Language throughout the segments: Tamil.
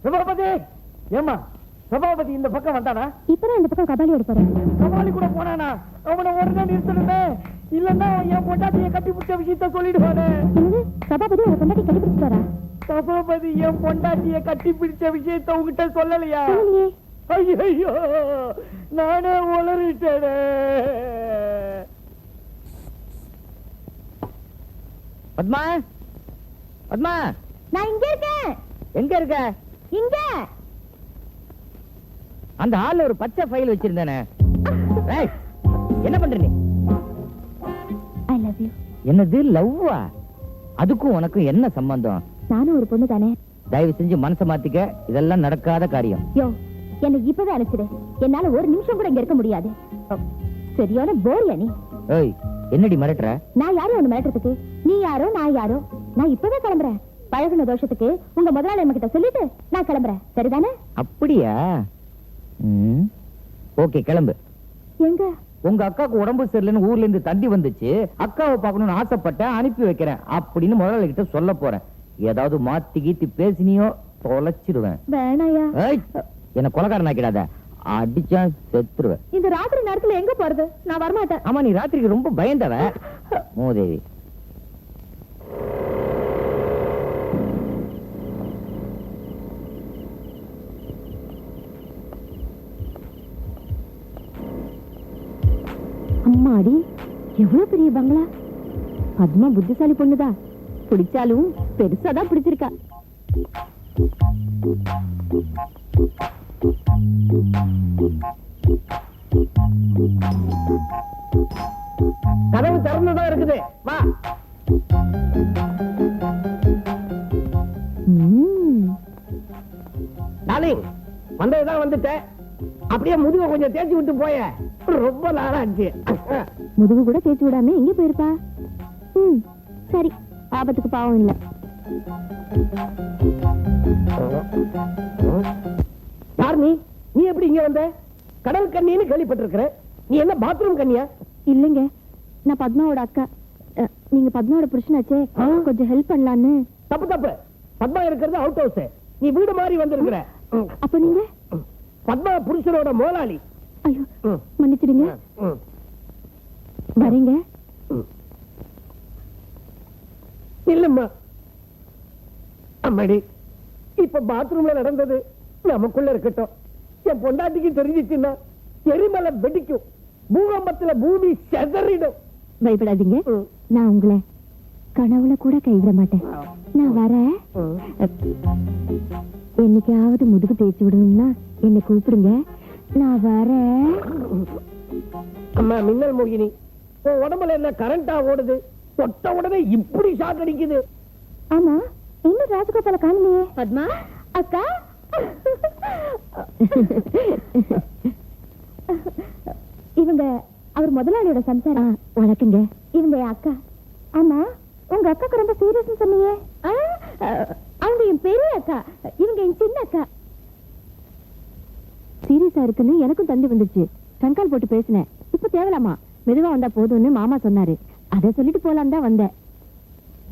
சபாபதி ஏமா சபாபதி இந்த பக்கம் வந்தானா? இப்பதான் இந்த பக்கம் கபாலி எடுப்பாரு. கபாலி கூட போனானா? அவனை உடனே நிறுத்தணுமே, இல்லன்னா என் பொண்டாட்டியை கட்டி பிடிச்ச விஷயத்த சொல்லிடுவானே. சபாபதி உங்க பொண்டாட்டி கட்டி பிடிச்சிட்டாரா? சபாபதி என் பொண்டாட்டியை கட்டி பிடிச்ச விஷயத்த உங்ககிட்ட சொல்லலையா? ஐயோ நானே உளறிட்டேனே. பத்மா, பத்மா, நான் இங்க இருக்கேன். எங்க இருக்க? இங்க அந்த ஹால்ல ஒரு பச்சை ஃபைல் வச்சிருந்தானே, என்ன பண்ற நீ? I love you. என்னது லவ்வா? அதுக்கும் உனக்கும் என்ன சம்பந்தம்? நானும் ஒரு பொண்ணு தானே. தயவு செஞ்சு மனசை மாத்திக்க, இதெல்லாம் நடக்காத காரியம். யோ, என்னை இப்பவே அனுப்பிச்சிடு. என்னால ஒரு நிமிஷம் கூட இங்க இருக்க முடியாது. சரியான போரியா நீ. ஏய், என்னடி மிரட்டுற? நான் யாரும் ஒண்ணு மிரட்டுறதுக்கு? நீ யாரோ நான் யாரோ. நான் இப்பவே கிளம்புறேன். பழகுன தோஷத்துக்கு உங்க முதலாளி அம்மா கிட்ட சொல்லிட்டு நான் கிளம்புறேன். சரிதானே? அப்படியா? ஓகே, கிளம்பு. எங்க? உங்க அக்காவுக்கு உடம்பு சரியில்லைன்னு ஊர்ல இருந்து தந்தி வந்துச்சு, அக்காவை பார்க்கணும்னு ஆசைப்பட்டேன், அனுப்பி வைக்கிறேன் அப்படின்னு முதலாளி கிட்ட சொல்ல போறேன். ஏதாவது மாத்தி கீத்தி பேசினியோ தொலைச்சிடுவேன். வேணாயா. என்ன கொலைகாரன் ஆக்கிடாத, அடிச்சா செத்துருவேன். இந்த ராத்திரி நேரத்துல எங்க போறது? நான் வரமாட்டேன். ஆமா, நீ ராத்திரிக்கு ரொம்ப பயந்தவ மோதேவி. அம்மாடி, எவ்வளவு பெரிய பங்களா. பத்மா புத்திசாலி பொண்ணுதா. பிடிச்சாலும் பெருசாதான் பிடிச்சிருக்கா. கதவு திறந்துதான் இருக்குது, வா. டார்லிங், வந்ததுதான் வந்துட்டேன். அப்படியே முதுக கொஞ்சம் தேய்ச்சி விட்டு போய, ரொம்ப நாளாச்சு. முதுகு கூட தேய்ச்சி விடாம எங்க போயிருப்பா? சரி, ஆபத்துக்கு பாவம் இல்ல. யார் நீ? நீ எப்படி இங்க வந்த? கடல் கண்ணின்னு கேள்விப்பட்டிருக்கிற. நீ என்ன பாத்ரூம் கண்ணியா? இல்லங்க, நான் பத்மாவோட அக்கா. நீங்க பத்மாவோட புருஷனாச்சே, கொஞ்சம் ஹெல்ப் பண்ணலான்னு. தப்பு தப்பு. பத்மா இருக்கிறது அவுட் ஹவுஸ். நீ வீடு மாதிரி வந்திருக்கிற. அப்ப நீங்க? பத்மா புருஷனோட முதலாளி. ஐயோ, மன்னிச்சிடுங்க. வரீங்க? இல்லம்மா. அம்மாடி, இப்ப பாத்ரூம்ல நடந்தது நமக்குள்ள இருக்கட்டும். என் பொண்டாட்டிக்கு தெரிஞ்சிச்சுன்னா எரிமலை வெடிக்கும், பூகம்பத்துல பூமி செதறிடும். பயப்படாதீங்க, நான் உங்களை கனவுல கூட கைவிட மாட்டேன். நான் வரேன். என்னைக்காவது முதுகு தேய்ச்சி விடணும்னா என்னை கூப்பிடுங்க, நான் வரேன். அம்மா மின்னல் மோகினி, உன் உடம்புல என்ன கரண்டா ஓடுது? தொட்ட உடனே இப்படி ஷாக் அடிக்குது. ஆமா, இன்னும் ராஜகோபால காணலையே. பத்மா அக்கா. இவங்க அவர் முதலாளியோட சம்சாரம். வணக்கங்க. இவங்க என் அக்கா. ஆமா, உங்க அக்காக்கு ரொம்ப சீரியஸ் சொன்னீங்க. அவங்க என் பெரிய அக்கா, இவங்க என் சின்ன அக்கா. சீரியஸா இருக்குன்னு எனக்கும் தந்தி வந்துச்சு. கண்கால் போட்டு பேசினேன். இப்ப தேவலாமா, மெதுவா வந்தா போதும்னு மாமா சொன்னாரு. அதை சொல்லிட்டு போலாம் தான் வந்தேன்.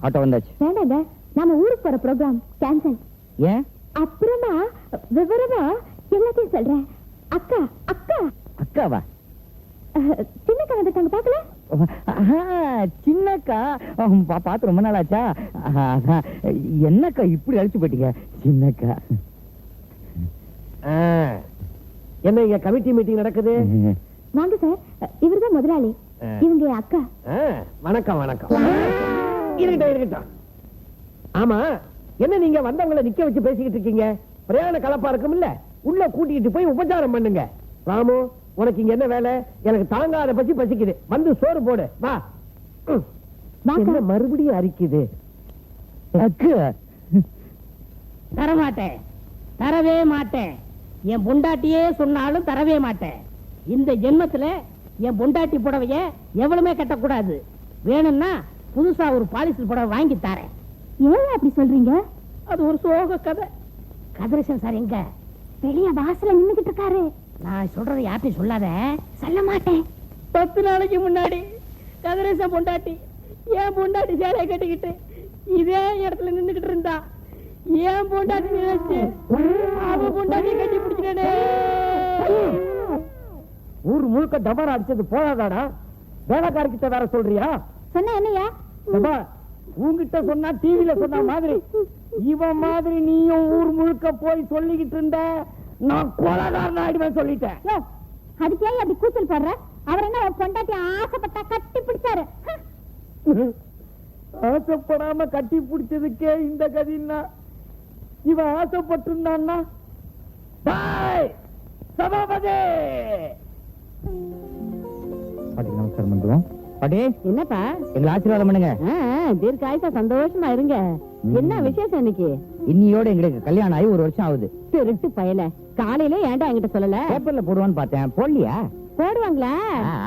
ஆட்டோ வந்தாச்சு. வேண்டாங்க, நாம ஊருக்கு போற ப்ரோக்ராம் கேன்சல். ஏன்? அப்புறமா விவரமா எல்லாத்தையும் சொல்றேன். அக்கா அக்கா. அக்காவா? சின்னக்கா வந்துட்டாங்க, பாக்கல? சின்னக்கா பார்த்து ரொம்ப நாள் ஆச்சா? என்னக்கா இப்படி அழைச்சு போயிட்டீங்க? சின்னக்கா என்ன இங்க கமிட்டி மீட்டிங் நடக்குது? வாங்க சார், இவர்தான் முதலாளி, இவங்க என் அக்கா. வணக்கம் வணக்கம். இருக்கட்டும் இருக்கட்டும். ஆமா, என்ன நீங்க வந்தவங்களை நிக்க வச்சு பேசிக்கிட்டு இருக்கீங்க? பிரயாண கலப்பா இருக்கும் இல்ல, உள்ள கூட்டிட்டு போய் உபச்சாரம் பண்ணுங்க. ராமு, உனக்கு இங்க என்ன வேலை? எனக்கு தாங்காத பசி பசிக்குது, வந்து சோறு போடு, வா. என்ன மறுபடியும் அரிக்குது? தரமாட்டேன், தரவே மாட்டேன். என் பொண்டாட்டியே சொன்னாலும் தரவே மாட்டேன். இந்த ஜென்மத்துல என் பொண்டாட்டி புடவைய எவ்வளவுமே கட்டக்கூடாது. வேணும்னா புதுசா ஒரு பாலிஸ்டர் புடவை வாங்கி தரேன். ஏன் அப்படி சொல்றீங்க? அது ஒரு சோக கதை. கதிரேசன் சார் எங்க? வெளிய வாசல்ல நின்னுகிட்டு இருக்காரு. நான் சொல்றதை யார்ட்டையும் சொல்லாத. சொல்ல மாட்டேன். 10 நாளைக்கு முன்னாடி கதிரேசன் பொண்டாட்டி என் பொண்டாட்டி சேலையை கட்டிக்கிட்டு இதே இடத்துல நின்னுகிட்டு இருந்தா. ஏன் பொண்டாட்டி நினைச்சு அவ பொண்டாட்டி கட்டி பிடிச்சிட்டே. ஊர் முழுக்க டபரா அடிச்சது போதாதாடா, வேலைக்காரர்கிட்ட வேற சொல்றியா? சொன்ன என்னையா? டபா, உன்கிட்ட சொன்னா டிவில சொன்ன மாதிரி இவன் மாதிரி நீயும் ஊர் முழுக்க போய் சொல்லிக்கிட்டு இருந்த, நான் கொலைகாரன் ஆயிடுவேன் சொல்லிட்டேன். யோ, அதுக்கே அப்படி கூச்சல் போடுற? அவர் என்ன உன் பொண்டாட்டி ஆசைப்பட்டா கட்டி பிடிச்சாரு? ஆசைப்படாம கட்டி பிடிச்சதுக்கே இந்த கதின்னா, இவன் ஆசைப்பட்டிருந்தான்னா சபாபதி. பாட்டி நமஸ்காரம் பண்ணுவோம். பாட்டி என்னப்பா? எங்களை ஆசீர்வாதம் பண்ணுங்க. தீர்க்காயுசா சந்தோஷமா இருங்க. என்ன விசேஷம் இன்னைக்கு? இன்னியோட எங்களுக்கு கல்யாணம் ஆகி 1 வருஷம் ஆகுது. திருட்டு பயல, காலையில ஏன்டா என்கிட்ட சொல்லல? பேப்பர்ல போடுவான்னு பார்த்தேன், போடலையா? போடுவாங்களா?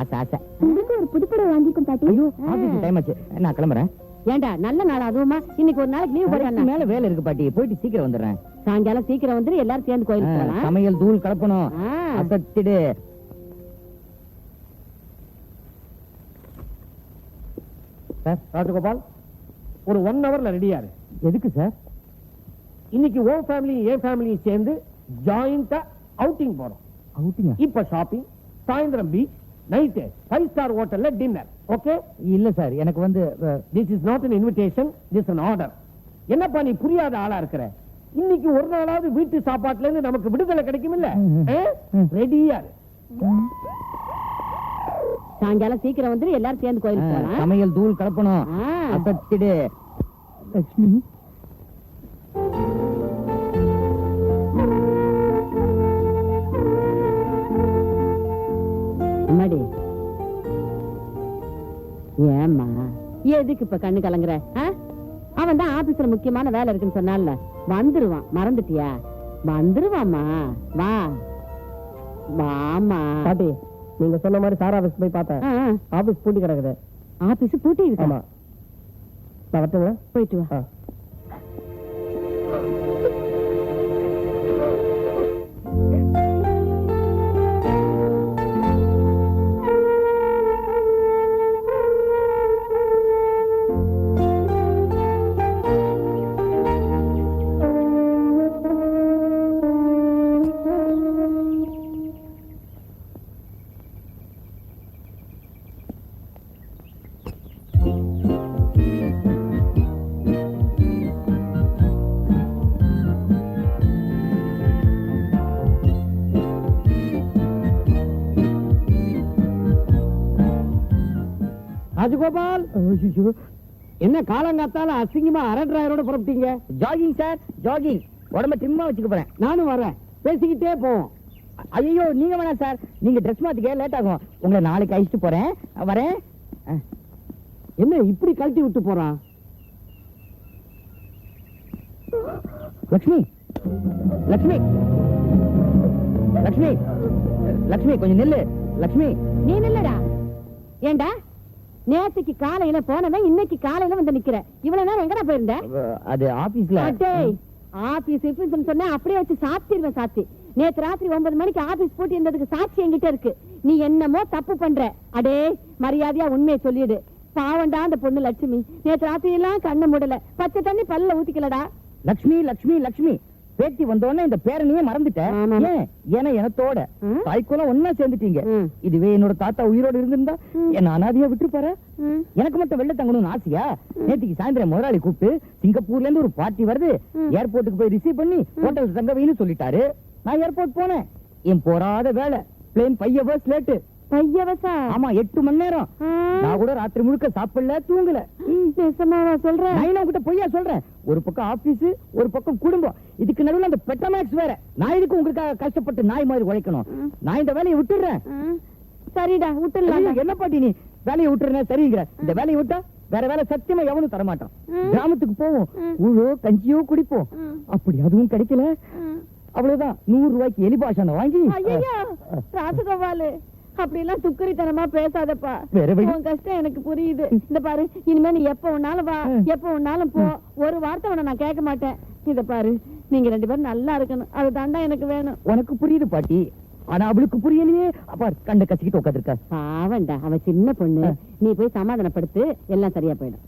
ஆசை ஆசை. உங்களுக்கு ஒரு புதுப்படம் வாங்கிக்கும் பாட்டி. ஐயோ ஆபீஸ் டைம் ஆச்சு, நான் கிளம்புறேன். ஏன்டா நல்ல நாள் அதுவுமா? இன்னைக்கு ஒரு நாளைக்கு லீவ் அதுக்கு போடுறேன். மேல வேலை இருக்கு பாட்டி, போயிட்டு சீக்கிரம் வந்துடுறேன். சாயங்காலம் சீக்கிரம் வந்துரு, எல்லாரும் சேர்ந்து கோயிலுக்கு போலாம். சமையல் தூள் கலப்பணும், ஆ. அசத்திடு. சார், ராஜகோபால், ஒரு 1 ஹவர்ல ரெடியாரு. எதுக்கு சார்? இன்னைக்கு ஓ ஃபேமிலி என் ஃபேமிலியும் சேர்ந்து ஜாயிண்டா அவுட்டிங் போறோம். அவுட்டிங்க? இப்ப ஷாப்பிங், சாயந்தரம் பீச், நைட் 5 ஸ்டார் ஹோட்டல்ல டின்னர். ஓகே? இல்ல சார், எனக்கு வந்து this is not an invitation, this an order. என்னப்பா நீ புரியாத ஆளா இருக்கிற? இன்னைக்கு ஒரு நாளாவது வீட்டு சாப்பாட்டுல இருந்து நமக்கு விடுதலை கிடைக்கும் இல்ல? ரெடியா சாயங்காலம் சீக்கிரம் வந்துரு, எல்லாரும் சேர்ந்து கோயிலுக்கு போலாம். சமையல் தூள் கலப்பணும், ஆ. அசத்திடு. லட்சுமி அம்மாடி, ஏம்மா எதுக்கு இப்ப கண்ணு கலங்குற? அவன் தான் ஆபீஸ்ல முக்கியமான வேலை இருக்குன்னு சொன்னால வந்துருவான், மறந்துட்டியா? வந்துருவாமா, வா வாமா. பாட்டி, நீங்க சொன்ன மாதிரி சார் ஆபீஸ் போய் பார்த்தேன். ஆபீஸ் பூட்டி கிடக்குது. ஆபீஸ் பூட்டி இருக்கா? ஆமா, நான் வரட்டுங்களா? போயிட்டு வா. ஆ. ராஜகோபால், என்ன காலங்காத்தால அசிங்கமா அரட்ராயரோட புறப்பட்டீங்க? Jogging sir, jogging. உடம்ப ட்ரிம்மா வச்சுக்க போறேன். நானும் வரேன், பேசிக்கிட்டே போவோம். ஐயோ நீங்க வேணாம் சார், நீங்க ட்ரெஸ் மாத்திக்க லேட் ஆகும். உங்களை நாளைக்கு அழைச்சிட்டு போறேன், வரேன். என்ன இப்படி கழட்டி விட்டு போறான்? லட்சுமி, லட்சுமி, லட்சுமி, லட்சுமி கொஞ்சம் நில்லு. லட்சுமி, நீ நில்லடா. ஏண்டா நேத்துக்கு காலையில போனவன் இன்னைக்கு காலையில வந்து நிக்கிற? இவ்வளவு நேரம் எங்கடா போயிருந்த? அது ஆபீஸ்ல. ஆபீஸ் சொன்ன அப்படியே வச்சு சாத்திடுவேன், சாத்தி. நேத்து ராத்திரி 9 மணிக்கு ஆபீஸ் போட்டு இருந்ததுக்கு சாட்சி என்கிட்ட இருக்கு. நீ என்னமோ தப்பு பண்ற. அடே மரியாதையா உண்மையை சொல்லிடு. பாவண்டா அந்த பொண்ணு லட்சுமி, நேத்து ராத்திரி எல்லாம் கண்ணு மூடல, பச்சை தண்ணி பல்ல ஊத்திக்கலடா. லட்சுமி, லட்சுமி, லட்சுமி. பேட்டி வந்தோடனே இந்த பேரனையே மறந்துட்டேன். ஏன்னா எனத்தோட தாய்க்குலாம் ஒன்னா சேர்ந்துட்டீங்க. இதுவே என்னோட தாத்தா உயிரோட இருந்திருந்தா என்ன அனாதையா விட்டுருப்பாரு. எனக்கு மட்டும் வெள்ள தங்கணும்னு ஆசையா? நேற்றுக்கு சாயந்தரம் முதலாளி கூப்பிட்டு சிங்கப்பூர்ல இருந்து ஒரு பார்ட்டி வருது, ஏர்போர்ட்டுக்கு போய் ரிசீவ் பண்ணி ஹோட்டல் தங்க வைன்னு சொல்லிட்டாரு. நான் ஏர்போர்ட் போனேன். என் போராத வேலை, பிளேன் 5 hours லேட்டு. பையவசா? ஆமா, 8 மணி நேரம். நான் கூட ராத்திரி முழுக்க சாப்பிடல, தூங்கல. பேசமாவா சொல்றேன்? நான் உங்ககிட்ட பொய்யா சொல்றேன்? ஒரு பக்கம் ஆபீஸ், ஒரு பக்கம் குடும்பம், இதுக்கு நடுவுல அந்த பெட்டமேக்ஸ் வேற. நான் இதுக்கு உங்களுக்காக கஷ்டப்பட்டு நாய் மாதிரி உழைக்கணும். நான் இந்த வேலையை விட்டுறேன். சரிடா, விட்டுடலாம். என்ன பாட்டி நீ வேலையை விட்டுறேன் சரிங்கிற? இந்த வேலையை விட்டா வேற வேலை சத்தியமா எவனும் தரமாட்டான். கிராமத்துக்கு போவோம், ஊழோ கஞ்சியோ குடிப்போம். அப்படி அதுவும் கிடைக்கல, அவ்வளவுதான் 100 ரூபாய்க்கு எலிபாஷனை வாங்கி. ராசகோபாலு, அப்படி எல்லாம் துக்கரித்தனமா பேசாதப்பா. வேற வழி? உன் கஷ்டம் எனக்கு புரியுது. இந்த பாரு, இனிமே நீ எப்ப வேணாலும் வா, எப்ப வேணாலும் போ. ஒரு வார்த்தை உன்னை நான் கேட்க மாட்டேன். இத பாரு, நீங்க 2 பேரும் நல்லா இருக்கணும், அது தாண்டா எனக்கு வேணும். உனக்கு புரியுது பாட்டி, ஆனா அவளுக்கு புரியலையே. அப்பா கண்ட கசிக்கிட்டு உட்காந்துருக்கா. பாவண்டா, அவ சின்ன பொண்ணு. நீ போய் சமாதானப்படுத்து, எல்லாம் சரியா போயிடும்.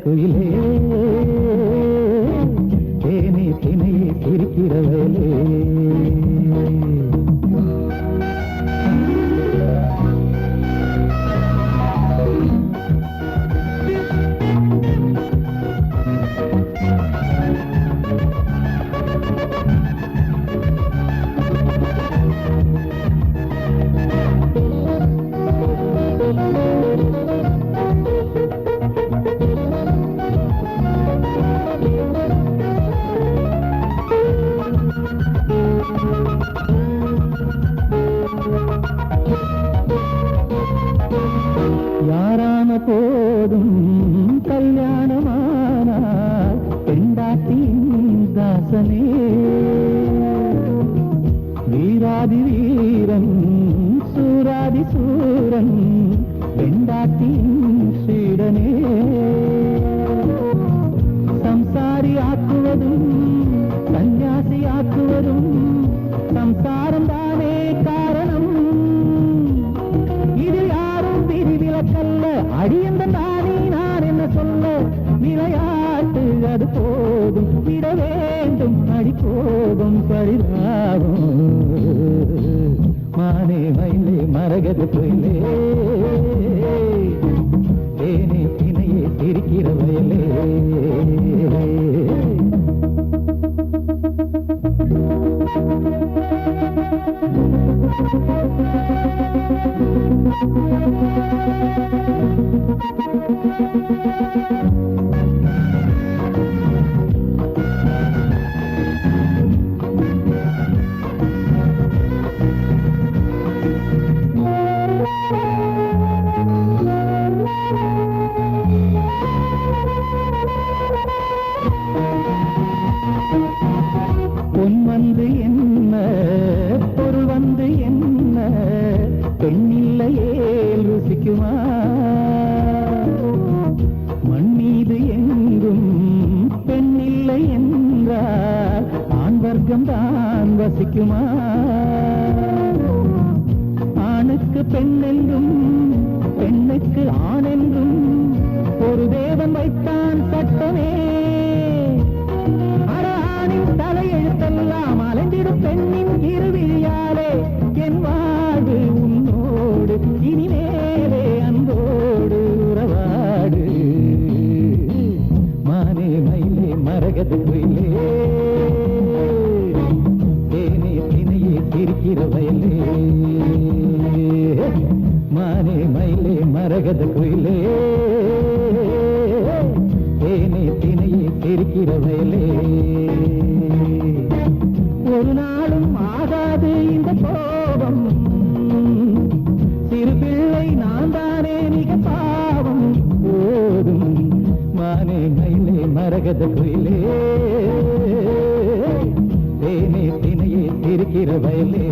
குயிலே தேனே தினையே சிரிக்கிறவளே யாரான போதும் கல்யாணமானார் பெண்டாட்டியின் தாசனே வீராதி வீரன் சூராதி சூரன் பெண்டாட்டியின் சீடனே சம்சாரி ஆக்குவதும் சந்நியாசி ஆக்குவதும் சம்சாரம் தானே காரணம் இது யாரும் விதிவிலக்கல்ல அடியந்த நானே நான் என்ன சொல்ல விளையாட்டு அது போதும் விட வேண்டும் அடி போதும் பரிதாபம் மானே மயிலே மரகது பொயிலே தேனே தினையே சிரிக்கிற வயலே பொன் வந்து என்ன பொருள் வந்து என்ன பெண்ணில்லையே ருசிக்குமா மண் மீது எங்கும் பெண்ணில்லை என்றால் ஆண் வர்க்கம் தான் வசிக்குமா ஆணுக்கு பெண் என்றும் பெண்ணுக்கு ஆண் என்றும் ஒரு தேவன் வைத்தான் சட்டமே தலையெழுத்தெல்லாம் அலைந்திடும் பெண்ணின் இருவிழியாலே என் வாழ்வு உன்னோடு இனிமேலே அன்போடு உறவாடு மானே மயிலே மரகது குயிலே தேனே தினையே சிரிக்கிற வயலே மானே மயிலே மரகது குயிலே தேனே தினையே சிரிக்கிற வயலே ஒரு நாளும் ஆகாது இந்த கோபம் சிறு பிள்ளை நான் தானே மிக பாவம் போதும் மானே மயிலே மரகத குயிலே தேனே தினையே சிரிக்கிற வயலே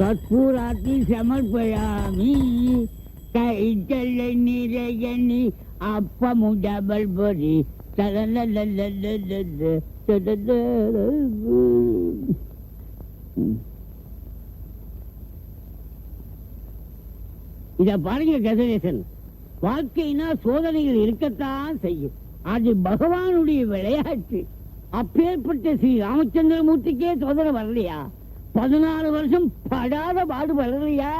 கற்பூராத்தி சமர்ப்பயாமி கைத்தலை நிறையணி அப்பமும் டபுள் பொரி இத பாருங்க கதிரேசன், வாழ்க்கைனா சோதனைகள் இருக்கத்தான் செய்யும். அது பகவானுடைய விளையாட்டு. அப்பேற்பட்ட ஸ்ரீ ராமச்சந்திரமூர்த்திக்கே சோதனை வரலையா? 14 வருஷம் படாத பாடு வரலையா?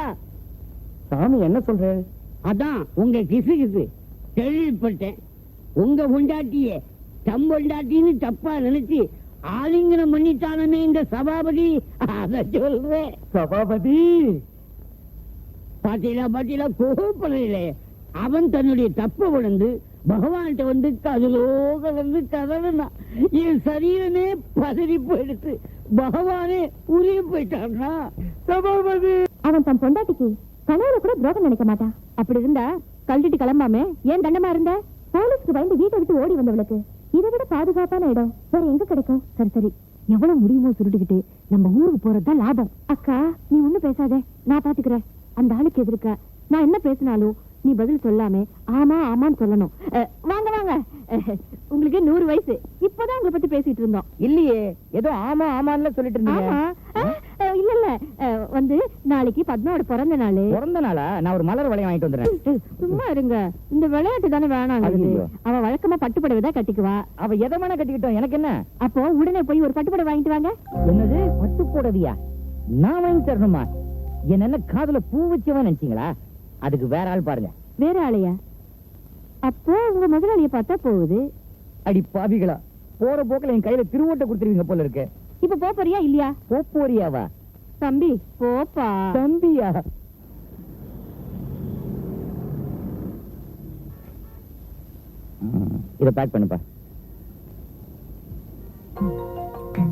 சாமி என்ன சொல்ற? அதான் உங்க கிசு கேள்விப்பட்டேன். உங்க பொண்டாட்டிய தம் பொண்டாட்டின்னு தப்பா நினைச்சு ஆலிங்கனம் பண்ணிட்டானே இந்த சபாபதி. அத சொல்றேன். சபாபதி பாத்தீங்களா கோபப்படையில அவன் தன்னுடைய தப்ப உணர்ந்து பகவான்கிட்ட வந்து கதலோக வந்து கதறனா என் சரீரமே பதறி போயிடுச்சு. பகவானே உரிய போயிட்டான்னா சபாபதி. அவன் தன் பொண்டாட்டிக்கு கனவுல கூட துரோகம் நினைக்க மாட்டான். அப்படி இருந்தா கழட்டிட்டு கிளம்பாமே ஏன் தண்டமா இருந்த? போலீஸ்க்கு பயந்து வீட்டை விட்டு ஓடி வந்தவளுக்கு இதை விட பாதுகாப்பான இடம் வேற எங்க கிடைக்கும்? சரி சரி, எவ்வளவு முடியுமோ சுருட்டிக்கிட்டு நம்ம ஊருக்கு போறதுதான் லாபம். அக்கா நீ ஒண்ணு பேசாத, நான் பாத்துக்கிறேன். அந்த ஆளுக்கு எதிர்க்க நான் என்ன பேசினாலும் நீ பதில் சொல்லாமே ஆமா ஆமான்னு சொல்லணும். வாங்க வாங்க. உங்களுக்கு 100 வயசு. இப்பதான் உங்களை பத்தி பேசிட்டு இருந்தோம். இல்லையே, ஏதோ ஆமா ஆமான்னு சொல்லிட்டு இருந்தீங்க. ஆமா. இல்ல இல்ல, வந்து நாளைக்கு பத்மாவோட பிறந்த நாள். பிறந்த நாளா? நான் ஒரு மலர் வளையம் வாங்கிட்டு வந்துடுறேன். சும்மா இருங்க, இந்த விளையாட்டு தானே வேணாம். ஐயோ. அவ வழக்கமா பட்டுப்புடவை தான் கட்டிக்குவா. அவ எதை வேணா கட்டிக்கிட்டோம், எனக்கு என்ன? அப்போ உடனே போய் ஒரு பட்டுப்புடவை வாங்கிட்டு வாங்க. என்னது பட்டு போடவியா? நான் வாங்கி தரணுமா? என்ன காதுல பூ வச்சவன் நினைச்சீங்களா? அதுக்கு வேற ஆள் பாருங்க. வேற ஆளையா? அப்போ உங்க முதலாளிய பார்த்தா போகுது. அடி பாவிகளா, போற போக்குல என் கையில திருவோட்டை கொடுத்துருவீங்க போல இருக்கு. இப்ப போறியா இல்லையா? போறியாவா? தம்பி போப்பா. தம்பியா? இத பேக் பண்ணுப்பா.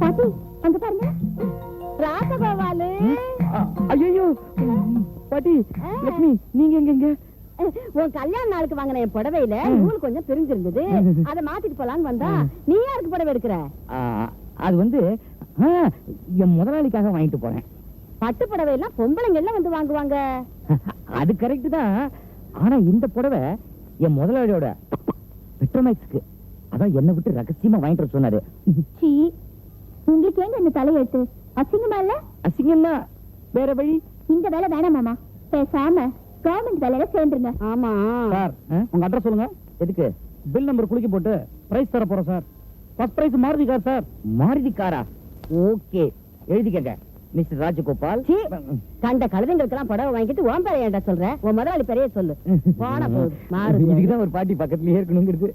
பாட்டி அங்க பாருங்க, ராசகோபாலு. ஐயோ பாட்டி, லட்சுமி நீங்க எங்க? உன் கல்யாண நாளுக்கு வாங்கின என் புடவையில நூல் கொஞ்சம் பிரிஞ்சிருந்தது, அதை மாத்திட்டு போலான்னு வந்தா. நீ யாருக்கு புடவை எடுக்கிற? அது வந்து என் முதலாளிக்காக வாங்கிட்டு போறேன். பட்டு புடவை எல்லாம் பொம்பளைங்க எல்லாம் வந்து வாங்குவாங்க. அது கரெக்ட் தான். ஆனா இந்த புடவை என் முதலாளியோட பெட்ரோமேக்ஸ்க்கு, அதான் என்ன விட்டு ரகசியமா வாங்கிட்டு வர சொன்னாரு. சீ, உங்களுக்கு ஏங்க இந்த தலையெழுத்து? அசிங்கமா இல்ல? அசிங்கம்னா வேற வழி. இந்த வேலை வேணாம் மாமா, பேசாம கவர்மெண்ட் வேலையில சேர்ந்துருங்க. ஆமா சார், உங்க அட்ரஸ் சொல்லுங்க. எதுக்கு? பில் நம்பர் குளிக்க போட்டு பிரைஸ் தர போறோம் sir. First prize Maruti car sir. Maruti காரா? ஓகே, எழுதிக்கங்க. மிஸ்டர் ராஜகோபால். கண்ட கழுதைங்களுக்கெல்லாம் புடவை வாங்கிட்டு ஓம் பேரை ஏன்டா சொல்ற? உன் முதலாளி பெரிய சொல்லு. போன போகுது மாறுதி. இதுக்குதான் ஒரு பாட்டி பக்கத்துலயே இருக்கணுங்கிறது.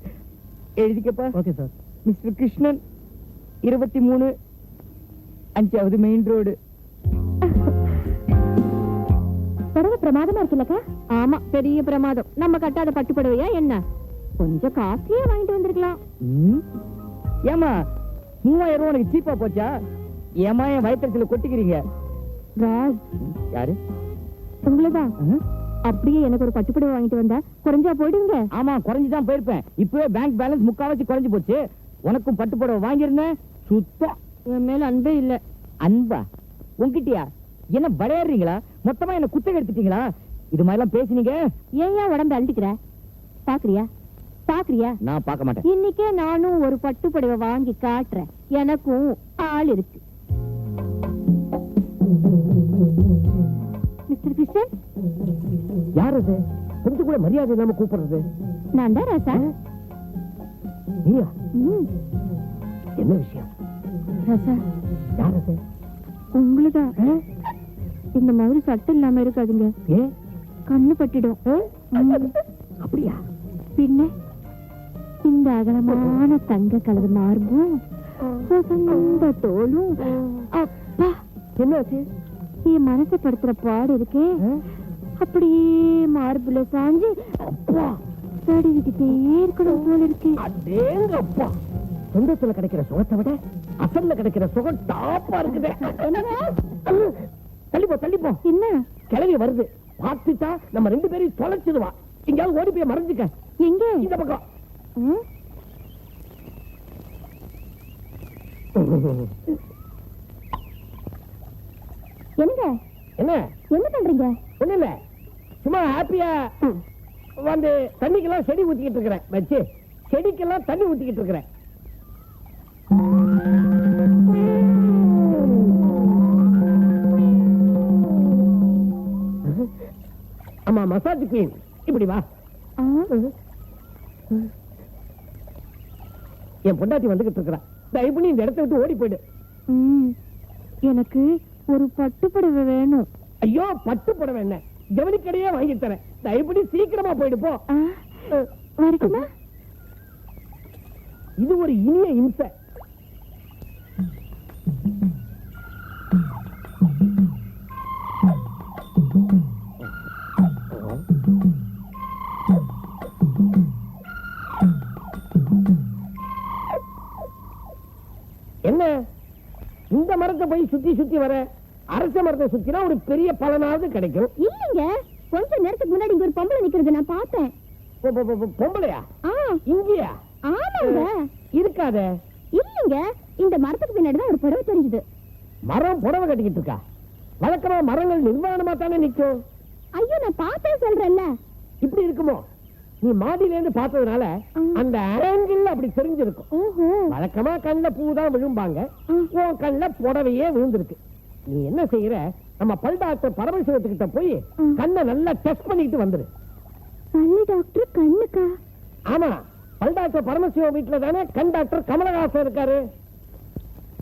எழுதிக்கப்பா. Okay sir. மிஸ்டர் கிருஷ்ணன், 23, 5வது மெயின் ரோடு. புடவை பிரமாதமா இருக்குல்லக்கா? ஆமா, பெரிய பிரமாதம். நம்ம கட்டாத பட்டு புடவையா என்ன? கொஞ்சம் காஸ்ட்லியா வாங்கிட்டு வந்திருக்கலாம். ஏமா 3000 ரூபாய் உனக்கு சீப்பா போச்சா? ஏமா என் வயிற்றுல கொட்டிக்கிறீங்க? ராஜ், யாரு? உங்களதான். அப்படியே எனக்கு ஒரு பட்டு புடவை வாங்கிட்டு வந்தா குறைஞ்சா போயிடுங்க. ஆமா, குறைஞ்சுதான் போயிருப்பேன். இப்பவே பேங்க் பேலன்ஸ் முக்காவாசி குறைஞ்சு போச்சு. உனக்கும் பட்டு புடவை வாங்கியிருந்தேன். சுத்தம் என் மேல அன்பே இல்ல. அன்பா? உங்ககிட்டயா? என்ன விளையாடுறீங்களா? மொத்தமா என்ன குத்தகை எடுத்துட்டீங்களா? இது மாதிரி எல்லாம் பேசுனீங்க. ஏன் உடம்பு அழுத்திக்கிற? பாக்குறியா பாக்குறியா? நான் பார்க்க மாட்டேன். இன்னைக்கே நானும் ஒரு பட்டு புடவை வாங்கி காட்டுறேன். எனக்கும் ஆள் இருக்கு. மிஸ்டர் கிருஷ்ணன். யார் அது? கொஞ்சம் கூட மரியாதை இல்லாம கூப்பிடுறது? நான் தான் ராசா. நீயா? ம். என்ன விஷயம்? ராசா, யார் அது? உங்களுதான். இந்த மாதிரி சட்டம் இல்லாம இருக்காதுங்க. ஏன்? கண்ணு பட்டிடும். அப்படியா? பின்ன இந்த அகலமான தங்க கலர் மார்பும் சொந்த தோலும், அப்பா என்னாச்சு? என் மனசை படுத்துற பாடு இருக்கே. அப்படியே மார்புல சாஞ்சு அப்பா தடிக்கிட்டே இருக்கணும் போல இருக்கு. அடேங்க அப்பா, சொந்தத்துல கிடைக்கிற சுகத்தை விட அசல்ல கிடைக்கிற சுகம் டாப்பா இருக்குது. தள்ளிப்போ தள்ளிப்போ. என்ன? கிளவி வருது, பார்த்துட்டா நம்ம 2 பேரையும் தொலைச்சிடுவா. எங்கயாவது ஓடி போய் மறைஞ்சுக்க. எங்க? இந்த பக்கம். என்னங்க என்ன என்ன பண்றீங்க? ஒண்ணு இல்ல, சும்மா ஹாப்பியா வந்து தண்ணிக்கெல்லாம் செடி ஊத்திக்கிட்டு இருக்கிறேன். வச்சு செடிக்கெல்லாம் தண்ணி ஊத்திக்கிட்டு இருக்கிறேன். ஆமா, மசாஜ் குயின், இப்படி வா. என் பொண்டாட்டி வந்துகிட்டு இருக்கிறா. தயவு பண்ணி இந்த இடத்தை விட்டு ஓடி போயிடு. எனக்கு ஒரு பட்டு புடவை வேணும். ஐயோ, பட்டு புடவை என்ன, ஜவுளிக்கடையே வாங்கி தரேன். தயவு பண்ணி சீக்கிரமா போயிடு போ. வரட்டுமா? இது ஒரு இனிய இம்சை. என்ன இந்த மரத்தை போய் சுத்தி சுத்தி வர? அரச மரத்தை சுத்தினா ஒரு பெரிய பலனாவது கிடைக்கும். இல்லங்க, கொஞ்ச நேரத்துக்கு முன்னாடி இங்க ஒரு பொம்பளை நிக்கிறது நான் பார்த்தேன். பொம்பளையா? இங்கயா? ஆமாங்க. இருக்காத. இல்லங்க, இந்த மரத்துக்கு பின்னாடி தான் ஒரு புடவை தெரிஞ்சது. மரம் புடவை கட்டிக்கிட்டு இருக்கா? வழக்கமா மரங்கள் நிர்வாணமா தானே நிக்கும். ஐயோ, நான் பார்த்தேன் சொல்றேன்ல. இப்படி இருக்குமோ? நீ மாடியில இருந்து பார்த்ததுனால அந்த ஆங்கிள் அப்படி தெரிஞ்சிருக்கும். ஓஹோ. வழக்கமா கண்ணுல பூதான் விழும்பாங்க, உன் கண்ணுல புடவையே விழுந்திருக்கு. நீ என்ன செய்யற, நம்ம பல் டாக்டர் பரமசிவத்துக்கிட்ட போய் கண்ணை நல்லா டெஸ்ட் பண்ணிட்டு வந்துரு. பல்லு டாக்டர் கண்ணுக்கா? ஆமா, பல் டாக்டர் பரமசிவம் வீட்டுல தானே கண் டாக்டர் கமலஹாசன் இருக்காரு.